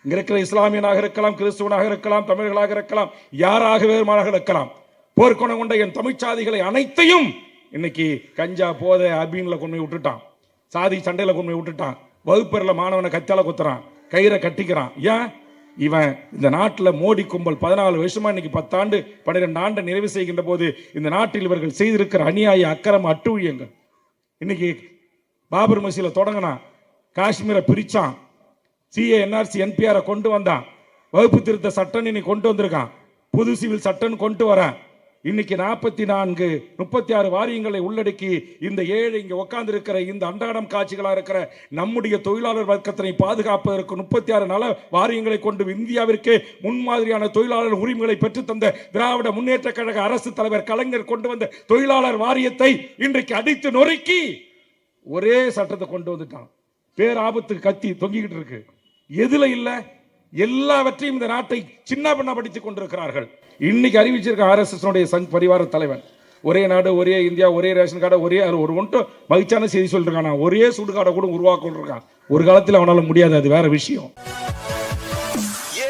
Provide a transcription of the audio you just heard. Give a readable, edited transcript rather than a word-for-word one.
இங்க இருக்கிற இஸ்லாமியனாக இருக்கலாம், கிறிஸ்துவனாக இருக்கலாம், தமிழர்களாக இருக்கலாம், யாராக வேறுமானாக இருக்கலாம், போர்க்குணம் கொண்ட என் தமிழ்ச்சாதிகளை அனைத்தையும் இன்னைக்கு கஞ்சா போதை அபீன்ல கொண்டு போய் விட்டுட்டான், சாதி சண்டையில கொண்டு போய் விட்டுட்டான், வகுப்பறையில் மாணவனை கத்தால குத்துறான், கயிறை கட்டிக்கிறான். ஏன்? இவன் இந்த நாட்டில் மோடி கும்பல் 14 வருஷமா இன்னைக்கு 10 ஆண்டு 12 ஆண்டு நிறைவு செய்கின்ற போது இந்த நாட்டில் இவர்கள் செய்திருக்கிற அநியாய அக்கிரம அட்டூழியங்கள். இன்னைக்கு பாபர் மசீதியில் தொடங்கினான், காஷ்மீரை பிரிச்சான், சிஏ என்ஆர்சி என்பிஆரை கொண்டு வந்தான், வகுப்பு திருத்த சட்டம் இன்னைக்கு கொண்டு வந்திருக்கான், புது சிவில் சட்டம் கொண்டு வரான். இன்னைக்கு 44 36 வாரியங்களை உள்ளடக்கி இந்த ஏழை இங்க உட்கார்ந்து இருக்கிற இந்த அன்றாடம் காட்சிகளாக இருக்கிற நம்முடைய தொழிலாளர் வர்க்கத்தினை பாதுகாப்பதற்கு 36 நல வாரியங்களை கொண்டு இந்தியாவிற்கு முன்மாதிரியான தொழிலாளர் உரிமைகளை பெற்று தந்த திராவிட முன்னேற்ற கழக அரசு தலைவர் கலைஞர் கொண்டு வந்த தொழிலாளர் வாரியத்தை இன்றைக்கு அடித்து நொறுக்கி ஒரே சட்டத்தை கொண்டு வந்துட்டான். பேராபத்துக்கு கத்தி தொங்கிக்கிட்டு இருக்கு. எதுல இல்ல, எல்லாவற்றையும் இந்த நாட்டை சின்ன பண்ண படித்துக் கொண்டிருக்கிறார்கள். இன்னைக்கு அறிவிச்சிருக்க RSS சங் பரிவார தலைவன், ஒரே நாடு ஒரே இந்தியா ஒரே ரேஷன் கார்டு ஒரே ஒரு ஒன்றும் மகிழ்ச்சியான செய்தி சொல்லிருக்கான், ஒரே சுடுகாடை கூட உருவாக்க இருக்கான். ஒரு காலத்தில் அவனால முடியாது, அது வேற விஷயம்.